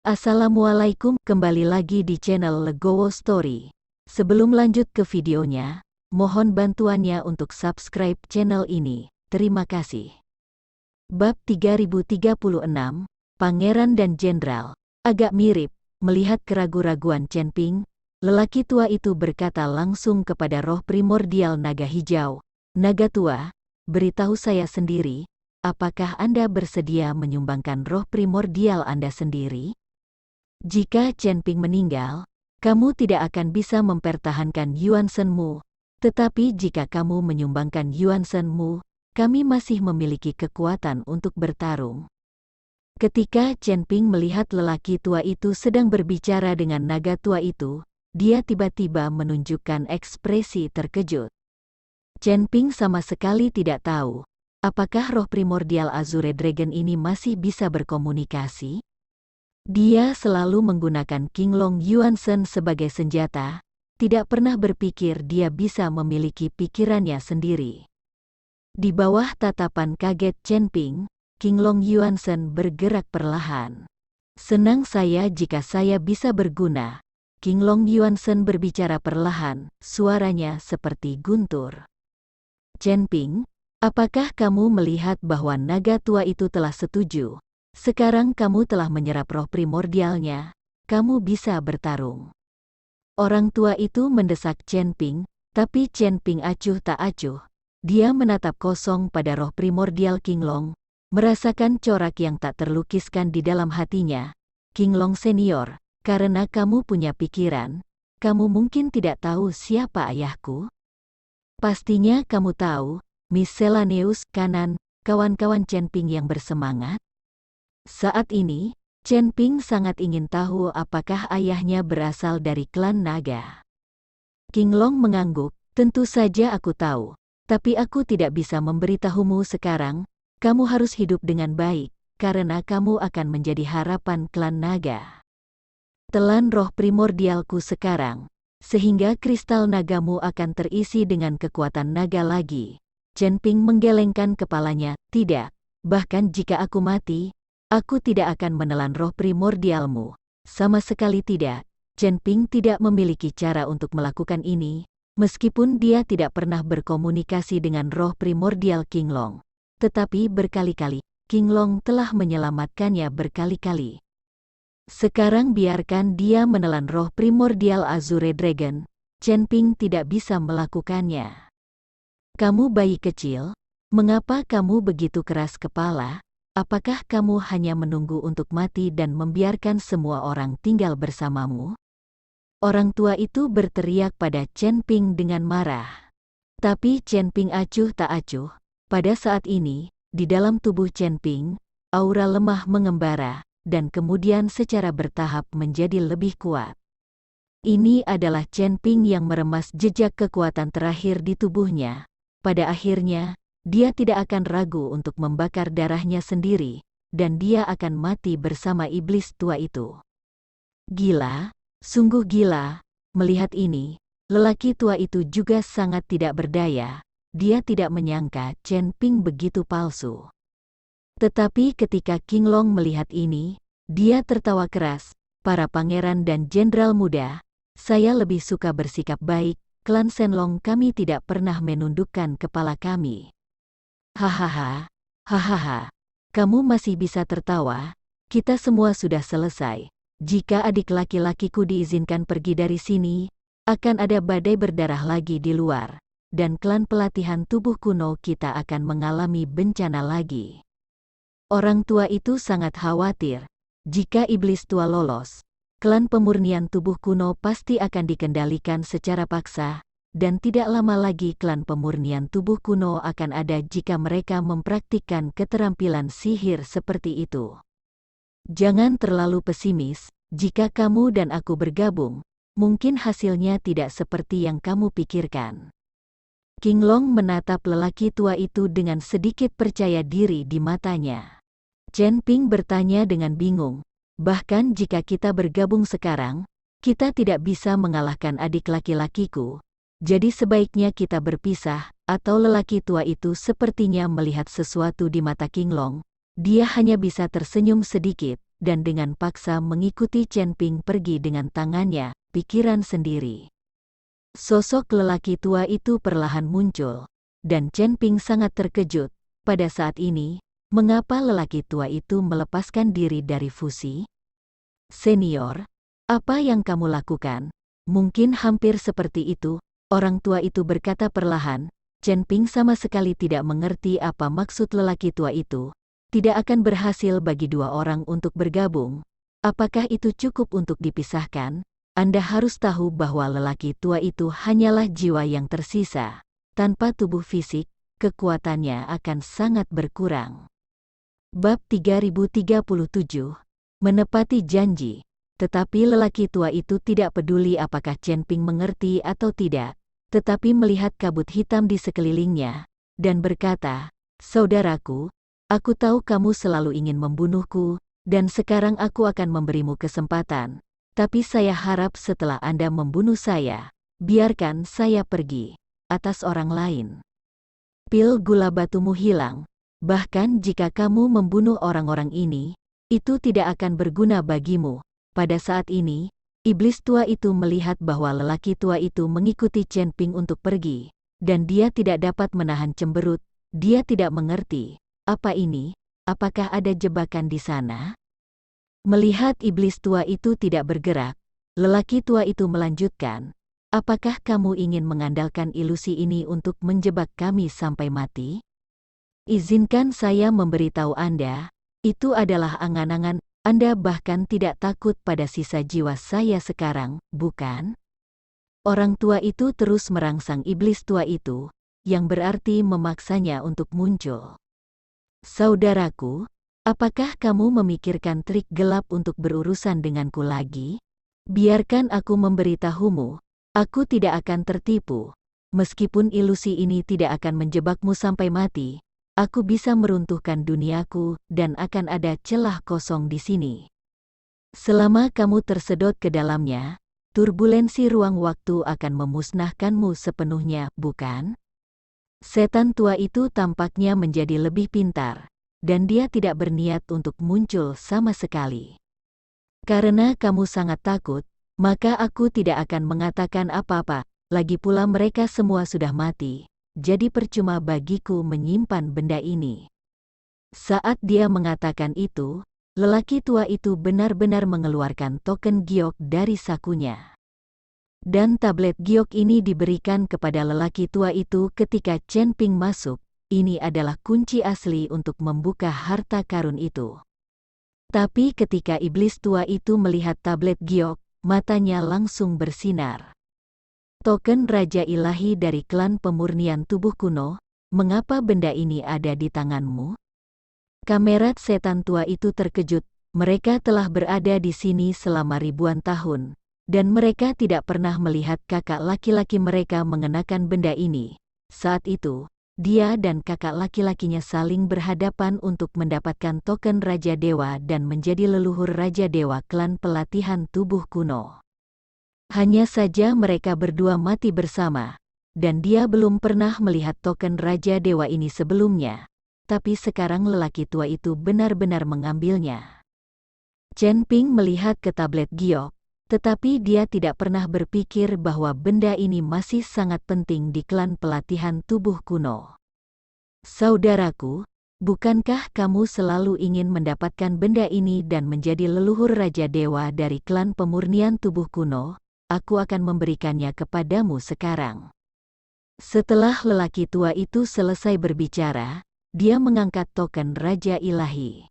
Assalamualaikum, kembali lagi di channel Legowo Story. Sebelum lanjut ke videonya, mohon bantuannya untuk subscribe channel ini. Terima kasih. Bab 3036, Pangeran dan Jenderal. Agak mirip, melihat keraguan-raguan Chen Ping, lelaki tua itu berkata langsung kepada roh primordial naga hijau. Naga tua, beritahu saya sendiri, apakah Anda bersedia menyumbangkan roh primordial Anda sendiri? Jika Chen Ping meninggal, kamu tidak akan bisa mempertahankan Yuan Shenmu, tetapi jika kamu menyumbangkan Yuan Shenmu, kami masih memiliki kekuatan untuk bertarung. Ketika Chen Ping melihat lelaki tua itu sedang berbicara dengan naga tua itu, dia tiba-tiba menunjukkan ekspresi terkejut. Chen Ping sama sekali tidak tahu, apakah roh primordial Azure Dragon ini masih bisa berkomunikasi? Dia selalu menggunakan Qinglong Yuan Shen sebagai senjata, tidak pernah berpikir dia bisa memiliki pikirannya sendiri. Di bawah tatapan kaget Chen Ping, Qinglong Yuan Shen bergerak perlahan. Senang saya jika saya bisa berguna. Qinglong Yuan Shen berbicara perlahan, suaranya seperti guntur. Chen Ping, apakah kamu melihat bahwa naga tua itu telah setuju? Sekarang kamu telah menyerap roh primordialnya, kamu bisa bertarung. Orang tua itu mendesak Chen Ping, tapi Chen Ping acuh tak acuh. Dia menatap kosong pada roh primordial Qinglong, merasakan corak yang tak terlukiskan di dalam hatinya. Qinglong senior, karena kamu punya pikiran, kamu mungkin tidak tahu siapa ayahku? Pastinya kamu tahu, Miscellaneous kanan, kawan-kawan Chen Ping yang bersemangat. Saat ini, Chen Ping sangat ingin tahu apakah ayahnya berasal dari klan naga. Qinglong mengangguk, tentu saja aku tahu, tapi aku tidak bisa memberitahumu sekarang, kamu harus hidup dengan baik, karena kamu akan menjadi harapan klan naga. Telan roh primordialku sekarang, sehingga kristal nagamu akan terisi dengan kekuatan naga lagi. Chen Ping menggelengkan kepalanya, tidak, bahkan jika aku mati, aku tidak akan menelan roh primordialmu. Sama sekali tidak. Chen Ping tidak memiliki cara untuk melakukan ini, meskipun dia tidak pernah berkomunikasi dengan roh primordial Qinglong. Tetapi berkali-kali, Qinglong telah menyelamatkannya berkali-kali. Sekarang biarkan dia menelan roh primordial Azure Dragon. Chen Ping tidak bisa melakukannya. Kamu bayi kecil, mengapa kamu begitu keras kepala? Apakah kamu hanya menunggu untuk mati dan membiarkan semua orang tinggal bersamamu? Orang tua itu berteriak pada Chen Ping dengan marah. Tapi Chen Ping acuh tak acuh. Pada saat ini, di dalam tubuh Chen Ping, aura lemah mengembara, dan kemudian secara bertahap menjadi lebih kuat. Ini adalah Chen Ping yang meremas jejak kekuatan terakhir di tubuhnya. Pada akhirnya, dia tidak akan ragu untuk membakar darahnya sendiri, dan dia akan mati bersama iblis tua itu. Gila, sungguh gila. Melihat ini, lelaki tua itu juga sangat tidak berdaya. Dia tidak menyangka Chen Ping begitu palsu. Tetapi ketika Qinglong melihat ini, dia tertawa keras. Para pangeran dan jenderal muda, saya lebih suka bersikap baik. Klan Shenlong kami tidak pernah menundukkan kepala kami. Hahaha, hahaha, kamu masih bisa tertawa, kita semua sudah selesai. Jika adik laki-lakiku diizinkan pergi dari sini, akan ada badai berdarah lagi di luar, dan klan pelatihan tubuh kuno kita akan mengalami bencana lagi. Orang tua itu sangat khawatir, jika iblis tua lolos, klan pemurnian tubuh kuno pasti akan dikendalikan secara paksa, dan tidak lama lagi klan pemurnian tubuh kuno akan ada jika mereka mempraktikkan keterampilan sihir seperti itu. Jangan terlalu pesimis, jika kamu dan aku bergabung, mungkin hasilnya tidak seperti yang kamu pikirkan. Qinglong menatap lelaki tua itu dengan sedikit percaya diri di matanya. Chen Ping bertanya dengan bingung, bahkan jika kita bergabung sekarang, kita tidak bisa mengalahkan adik laki-lakiku. Jadi sebaiknya kita berpisah, atau lelaki tua itu sepertinya melihat sesuatu di mata Qinglong. Dia hanya bisa tersenyum sedikit, dan dengan paksa mengikuti Chen Ping pergi dengan tangannya, pikiran sendiri. Sosok lelaki tua itu perlahan muncul, dan Chen Ping sangat terkejut. Pada saat ini, mengapa lelaki tua itu melepaskan diri dari Fuzi? Senior, apa yang kamu lakukan? Mungkin hampir seperti itu, orang tua itu berkata perlahan. Chen Ping sama sekali tidak mengerti apa maksud lelaki tua itu. Tidak akan berhasil bagi dua orang untuk bergabung. Apakah itu cukup untuk dipisahkan? Anda harus tahu bahwa lelaki tua itu hanyalah jiwa yang tersisa. Tanpa tubuh fisik, kekuatannya akan sangat berkurang. Bab 3037. Menepati janji. Tetapi lelaki tua itu tidak peduli apakah Chen Ping mengerti atau tidak, tetapi melihat kabut hitam di sekelilingnya, dan berkata, "Saudaraku, aku tahu kamu selalu ingin membunuhku, dan sekarang aku akan memberimu kesempatan. Tapi saya harap setelah Anda membunuh saya, biarkan saya pergi atas orang lain. Pil gula batumu hilang, bahkan jika kamu membunuh orang-orang ini, itu tidak akan berguna bagimu." Pada saat ini, iblis tua itu melihat bahwa lelaki tua itu mengikuti Chen Ping untuk pergi, dan dia tidak dapat menahan cemberut. Dia tidak mengerti, apa ini? Apakah ada jebakan di sana? Melihat iblis tua itu tidak bergerak, lelaki tua itu melanjutkan, "Apakah kamu ingin mengandalkan ilusi ini untuk menjebak kami sampai mati? Izinkan saya memberitahu Anda, itu adalah angan-angan. Anda bahkan tidak takut pada sisa jiwa saya sekarang, bukan?" Orang tua itu terus merangsang iblis tua itu, yang berarti memaksanya untuk muncul. "Saudaraku, apakah kamu memikirkan trik gelap untuk berurusan denganku lagi? Biarkan aku memberitahumu, aku tidak akan tertipu. Meskipun ilusi ini tidak akan menjebakmu sampai mati, aku bisa meruntuhkan duniaku dan akan ada celah kosong di sini. Selama kamu tersedot ke dalamnya, turbulensi ruang waktu akan memusnahkanmu sepenuhnya, bukan?" Setan tua itu tampaknya menjadi lebih pintar, dan dia tidak berniat untuk muncul sama sekali. "Karena kamu sangat takut, maka aku tidak akan mengatakan apa-apa, lagi pula mereka semua sudah mati. Jadi percuma bagiku menyimpan benda ini." Saat dia mengatakan itu, lelaki tua itu benar-benar mengeluarkan token giok dari sakunya. Dan tablet giok ini diberikan kepada lelaki tua itu ketika Chen Ping masuk. Ini adalah kunci asli untuk membuka harta karun itu. Tapi ketika iblis tua itu melihat tablet giok, matanya langsung bersinar. "Token Raja Ilahi dari klan pemurnian tubuh kuno, mengapa benda ini ada di tanganmu?" Kamerat setan tua itu terkejut. Mereka telah berada di sini selama ribuan tahun, dan mereka tidak pernah melihat kakak laki-laki mereka mengenakan benda ini. Saat itu, dia dan kakak laki-lakinya saling berhadapan untuk mendapatkan token Raja Dewa dan menjadi leluhur Raja Dewa klan pelatihan tubuh kuno. Hanya saja mereka berdua mati bersama, dan dia belum pernah melihat token Raja Dewa ini sebelumnya, tapi sekarang lelaki tua itu benar-benar mengambilnya. Chen Ping melihat ke tablet giok, tetapi dia tidak pernah berpikir bahwa benda ini masih sangat penting di klan pelatihan tubuh kuno. "Saudaraku, bukankah kamu selalu ingin mendapatkan benda ini dan menjadi leluhur Raja Dewa dari klan pemurnian tubuh kuno? Aku akan memberikannya kepadamu sekarang." Setelah lelaki tua itu selesai berbicara, dia mengangkat token Raja Ilahi.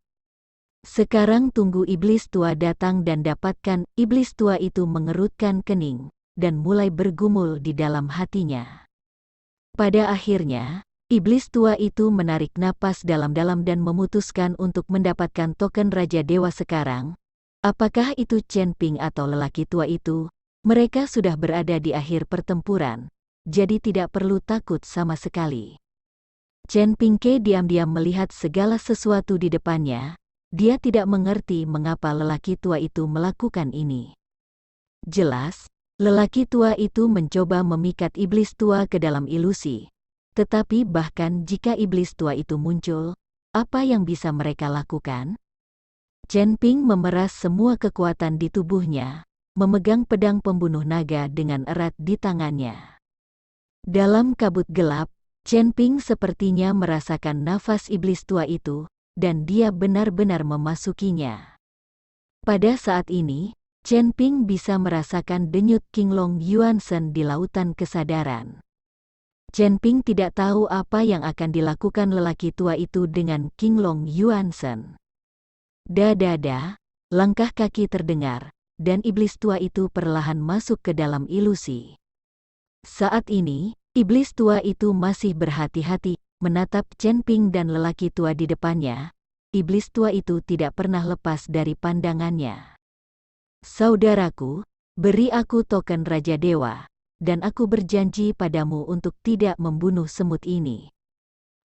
"Sekarang tunggu iblis tua datang dan dapatkan." Iblis tua itu mengerutkan kening, dan mulai bergumul di dalam hatinya. Pada akhirnya, iblis tua itu menarik napas dalam-dalam dan memutuskan untuk mendapatkan token Raja Dewa sekarang. Apakah itu Chen Ping atau lelaki tua itu? Mereka sudah berada di akhir pertempuran, jadi tidak perlu takut sama sekali. Chen Pingke diam-diam melihat segala sesuatu di depannya. Dia tidak mengerti mengapa lelaki tua itu melakukan ini. Jelas, lelaki tua itu mencoba memikat iblis tua ke dalam ilusi. Tetapi bahkan jika iblis tua itu muncul, apa yang bisa mereka lakukan? Chen Ping memeras semua kekuatan di tubuhnya, memegang pedang pembunuh naga dengan erat di tangannya. Dalam kabut gelap, Chen Ping sepertinya merasakan nafas iblis tua itu, dan dia benar-benar memasukinya. Pada saat ini, Chen Ping bisa merasakan denyut Qinglong Yuanzhen di lautan kesadaran. Chen Ping tidak tahu apa yang akan dilakukan lelaki tua itu dengan Qinglong Yuanzhen. Dada, langkah kaki terdengar, dan iblis tua itu perlahan masuk ke dalam ilusi. Saat ini, iblis tua itu masih berhati-hati, menatap Chen Ping dan lelaki tua di depannya. Iblis tua itu tidak pernah lepas dari pandangannya. Saudaraku, beri aku token Raja Dewa, dan aku berjanji padamu untuk tidak membunuh semut ini.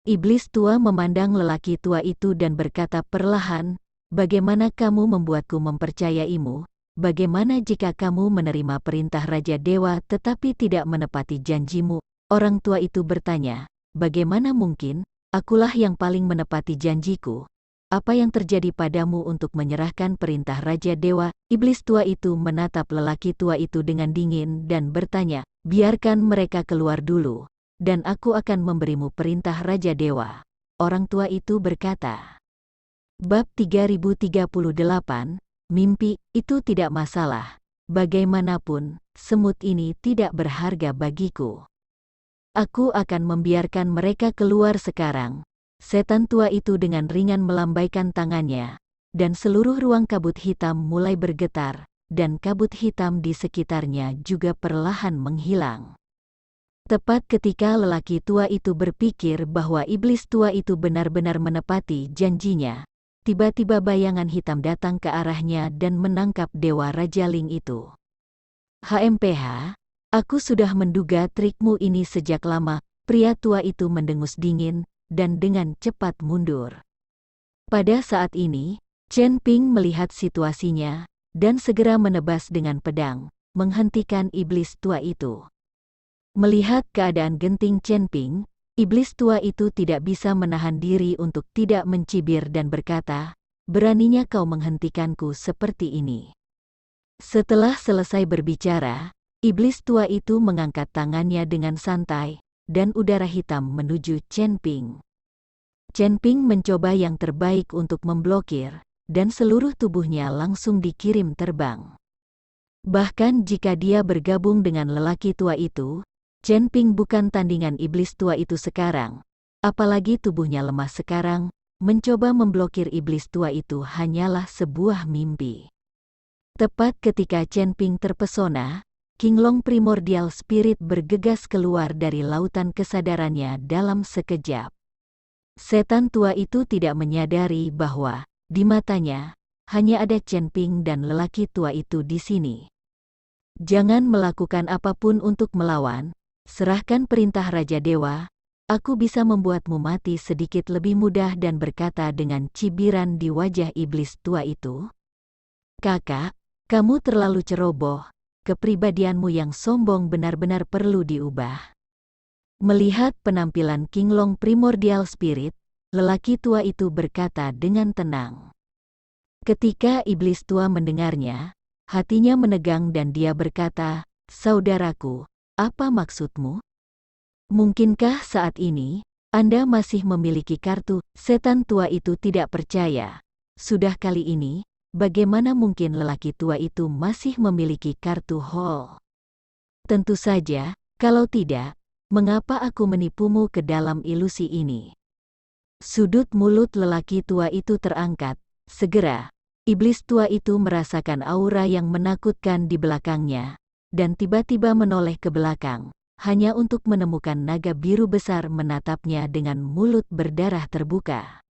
Iblis tua memandang lelaki tua itu dan berkata perlahan, bagaimana kamu membuatku mempercayaimu? Bagaimana jika kamu menerima perintah Raja Dewa tetapi tidak menepati janjimu? Orang tua itu bertanya, bagaimana mungkin? Akulah yang paling menepati janjiku. Apa yang terjadi padamu untuk menyerahkan perintah Raja Dewa? Iblis tua itu menatap lelaki tua itu dengan dingin dan bertanya, biarkan mereka keluar dulu, dan aku akan memberimu perintah Raja Dewa. Orang tua itu berkata. Bab 3038, Mimpi, itu tidak masalah. Bagaimanapun, semut ini tidak berharga bagiku. Aku akan membiarkan mereka keluar sekarang. Setan tua itu dengan ringan melambaikan tangannya, dan seluruh ruang kabut hitam mulai bergetar, dan kabut hitam di sekitarnya juga perlahan menghilang. Tepat ketika lelaki tua itu berpikir bahwa iblis tua itu benar-benar menepati janjinya, tiba-tiba bayangan hitam datang ke arahnya dan menangkap Dewa Raja Ling itu. HMPH, aku sudah menduga trikmu ini sejak lama, pria tua itu mendengus dingin, dan dengan cepat mundur. Pada saat ini, Chen Ping melihat situasinya, dan segera menebas dengan pedang, menghentikan iblis tua itu. Melihat keadaan genting Chen Ping, iblis tua itu tidak bisa menahan diri untuk tidak mencibir dan berkata, beraninya kau menghentikanku seperti ini. Setelah selesai berbicara, iblis tua itu mengangkat tangannya dengan santai, dan udara hitam menuju Chen Ping. Chen Ping mencoba yang terbaik untuk memblokir, dan seluruh tubuhnya langsung dikirim terbang. Bahkan jika dia bergabung dengan lelaki tua itu, Chen Ping bukan tandingan iblis tua itu sekarang, apalagi tubuhnya lemah sekarang, mencoba memblokir iblis tua itu hanyalah sebuah mimpi. Tepat ketika Chen Ping terpesona, Qinglong Primordial Spirit bergegas keluar dari lautan kesadarannya dalam sekejap. Setan tua itu tidak menyadari bahwa, di matanya, hanya ada Chen Ping dan lelaki tua itu di sini. Jangan melakukan apapun untuk melawan. Serahkan perintah Raja Dewa, aku bisa membuatmu mati sedikit lebih mudah dan berkata dengan cibiran di wajah iblis tua itu. Kakak, kamu terlalu ceroboh, kepribadianmu yang sombong benar-benar perlu diubah. Melihat penampilan Qinglong Primordial Spirit, lelaki tua itu berkata dengan tenang. Ketika iblis tua mendengarnya, hatinya menegang dan dia berkata, saudaraku, apa maksudmu? Mungkinkah saat ini, Anda masih memiliki kartu? Setan tua itu tidak percaya. Sudah kali ini, bagaimana mungkin lelaki tua itu masih memiliki kartu Hall? Tentu saja, kalau tidak, mengapa aku menipumu ke dalam ilusi ini? Sudut mulut lelaki tua itu terangkat. Segera, iblis tua itu merasakan aura yang menakutkan di belakangnya, dan tiba-tiba menoleh ke belakang, hanya untuk menemukan naga biru besar menatapnya dengan mulut berdarah terbuka.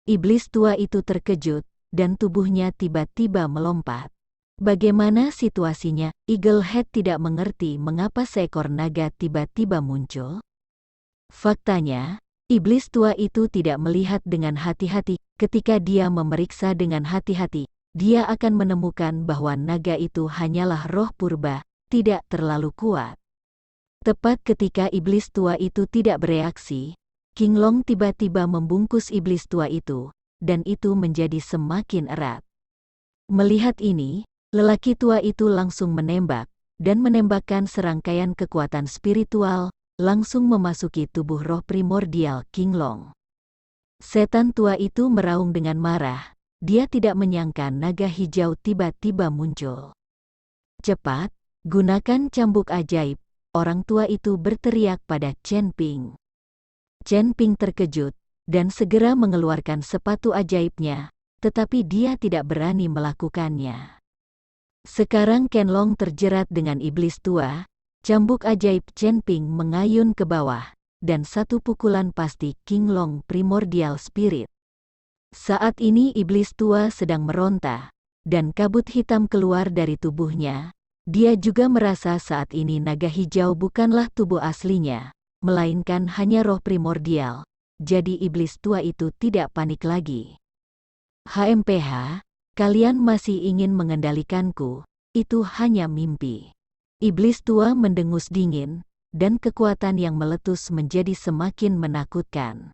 Iblis tua itu terkejut, dan tubuhnya tiba-tiba melompat. Bagaimana situasinya? Eaglehead tidak mengerti mengapa seekor naga tiba-tiba muncul. Faktanya, iblis tua itu tidak melihat dengan hati-hati. Ketika dia memeriksa dengan hati-hati, dia akan menemukan bahwa naga itu hanyalah roh purba, tidak terlalu kuat. Tepat ketika iblis tua itu tidak bereaksi, Qinglong tiba-tiba membungkus iblis tua itu, dan itu menjadi semakin erat. Melihat ini, lelaki tua itu langsung menembak, dan menembakkan serangkaian kekuatan spiritual, langsung memasuki tubuh roh primordial Qinglong. Setan tua itu meraung dengan marah, dia tidak menyangka naga hijau tiba-tiba muncul. Cepat, gunakan cambuk ajaib, orang tua itu berteriak pada Chen Ping. Chen Ping terkejut, dan segera mengeluarkan sepatu ajaibnya, tetapi dia tidak berani melakukannya. Sekarang Qianlong terjerat dengan iblis tua, cambuk ajaib Chen Ping mengayun ke bawah, dan satu pukulan pasti Qinglong Primordial Spirit. Saat ini iblis tua sedang meronta, dan kabut hitam keluar dari tubuhnya. Dia juga merasa saat ini naga hijau bukanlah tubuh aslinya, melainkan hanya roh primordial, jadi iblis tua itu tidak panik lagi. HMPH, kalian masih ingin mengendalikanku, itu hanya mimpi. Iblis tua mendengus dingin, dan kekuatan yang meletus menjadi semakin menakutkan.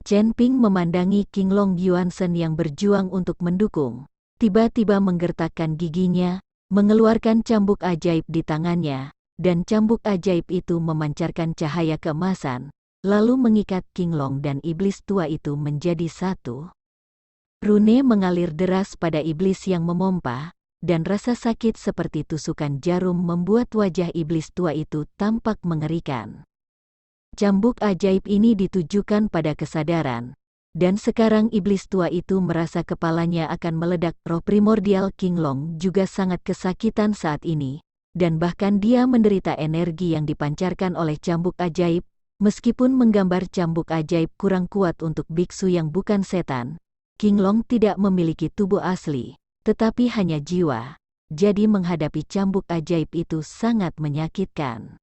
Chen Ping memandangi Qinglong Yuansen yang berjuang untuk mendukung, tiba-tiba menggertakkan giginya, mengeluarkan cambuk ajaib di tangannya, dan cambuk ajaib itu memancarkan cahaya keemasan, lalu mengikat Qinglong dan iblis tua itu menjadi satu. Rune mengalir deras pada iblis yang memompa, dan rasa sakit seperti tusukan jarum membuat wajah iblis tua itu tampak mengerikan. Cambuk ajaib ini ditujukan pada kesadaran, dan sekarang iblis tua itu merasa kepalanya akan meledak. Roh primordial Qinglong juga sangat kesakitan saat ini, dan bahkan dia menderita energi yang dipancarkan oleh cambuk ajaib. Meskipun menggambar cambuk ajaib kurang kuat untuk biksu yang bukan setan, Qinglong tidak memiliki tubuh asli, tetapi hanya jiwa, jadi menghadapi cambuk ajaib itu sangat menyakitkan.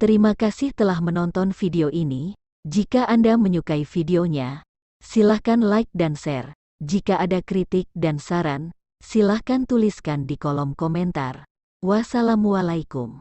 Terima kasih telah menonton video ini. Jika Anda menyukai videonya, silahkan like dan share. Jika ada kritik dan saran, silahkan tuliskan di kolom komentar. Wassalamualaikum.